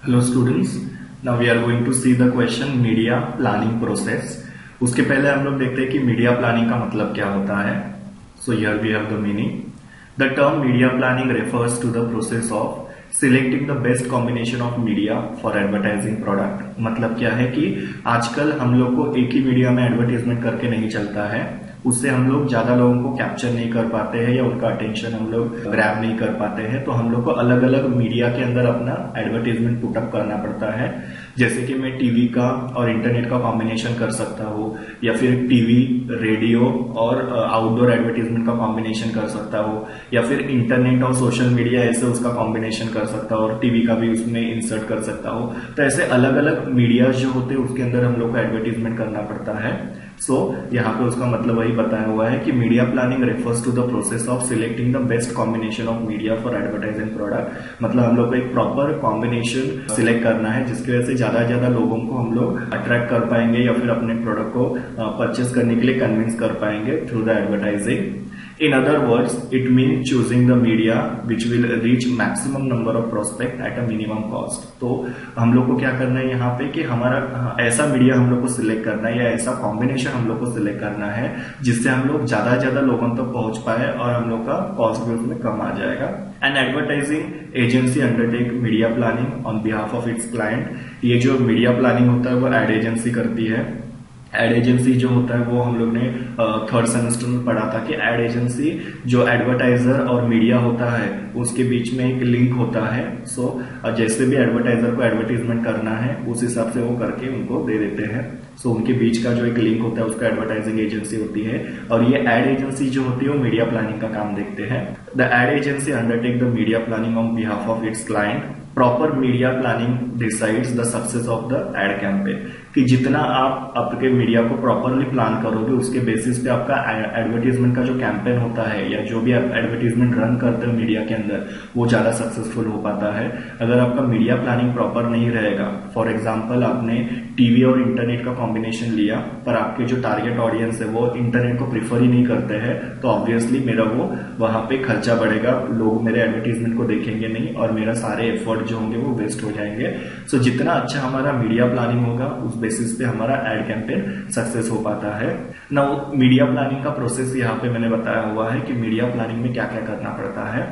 Hello students, now we are going to see the question media planning process. उसके पहले हम लोग देखते हैं कि मीडिया प्लानिंग का मतलब क्या होता है। So here we have the meaning. The term media planning refers to the process of selecting the best combination of media for advertising product. मतलब क्या है कि आजकल हम लोग को एक ही मीडिया में एडवर्टाइजमेंट करके नहीं चलता है, उससे हम लोग ज्यादा लोगों को कैप्चर नहीं कर पाते हैं या उनका अटेंशन हम लोग ग्रैब नहीं कर पाते हैं। तो हम लोग को अलग अलग मीडिया के अंदर अपना एडवर्टाइजमेंट पुटअप करना पड़ता है। जैसे कि मैं टीवी का और इंटरनेट का कॉम्बिनेशन कर सकता हूँ, या फिर टीवी, रेडियो और आउटडोर एडवर्टाइजमेंट का कॉम्बिनेशन कर सकता हूँ, या फिर इंटरनेट और सोशल मीडिया ऐसे उसका कॉम्बिनेशन कर सकता हूँ, और टीवी का भी उसमें इंसर्ट कर सकता हूँ। तो ऐसे अलग अलग मीडिया जो होते हैं उसके अंदर हम लोग को एडवर्टाइजमेंट करना पड़ता है। सो यहाँ पे उसका मतलब वही बताया हुआ है कि media planning refers to the process of selecting the best combination of media for advertising product. मतलब हम लोग को एक प्रॉपर कॉम्बिनेशन सिलेक्ट करना है जिसकी वजह से ज्यादा से ज्यादा लोगों को हम लोग अट्रैक्ट कर पाएंगे या फिर अपने प्रोडक्ट को परचेस करने के लिए कन्विंस कर पाएंगे through the advertising. In other words, it means choosing the media which will reach maximum number of prospect at a minimum cost। तो हम लोग को क्या करना है यहाँ पे कि हमारा ऐसा मीडिया हम लोग को सिलेक्ट करना है या ऐसा कॉम्बिनेशन हम लोग को सिलेक्ट करना है जिससे हम लोग ज्यादा से ज्यादा लोगों तक पहुंच पाए और हम लोग का कॉस्ट भी उसमें कम आ जाएगा। And advertising agency undertake media planning on behalf of its client. ये जो मीडिया प्लानिंग होता है वो एड एजेंसी करती है। एड एजेंसी जो होता है वो हम लोग ने थर्ड सेमेस्टर में पढ़ा था कि एड एजेंसी जो एडवर्टाइजर और मीडिया होता है उसके बीच में एक लिंक होता है। सो जैसे भी एडवर्टाइजर को एडवर्टाइजमेंट करना है उस हिसाब से वो करके उनको दे देते हैं। सो उनके बीच का जो एक लिंक होता है उसका एडवर्टाइजिंग एजेंसी होती है, और ये एड एजेंसी जो होती है वो मीडिया प्लानिंग का काम देखते हैं। The ad agency undertake the media planning on behalf of its client. Proper media planning decides the success of the ad campaign. कि जितना आप आपके मीडिया को प्रॉपरली प्लान करोगे उसके बेसिस पे आपका एडवर्टीजमेंट का जो कैंपेन होता है या जो भी आप एडवर्टीजमेंट रन करते हो मीडिया के अंदर वो ज्यादा सक्सेसफुल हो पाता है। अगर आपका मीडिया प्लानिंग प्रॉपर नहीं रहेगा, फॉर एग्जाम्पल आपने टीवी और इंटरनेट का कॉम्बिनेशन लिया पर आपके जो टारगेट ऑडियंस है वो इंटरनेट को प्रीफर ही नहीं करते हैं, तो ऑब्वियसली मेरा वो वहां पे खर्चा बढ़ेगा, लोग मेरे एडवर्टीजमेंट को देखेंगे नहीं और मेरा सारे एफर्ट जो होंगे वो वेस्ट हो जाएंगे। सो जितना अच्छा हमारा मीडिया प्लानिंग होगा उस बेसिस पे हमारा एड कैंपेन सक्सेस हो पाता है। नाउ मीडिया प्लानिंग का प्रोसेस यहाँ पे मैंने बताया हुआ है कि मीडिया प्लानिंग में क्या क्या करना पड़ता है।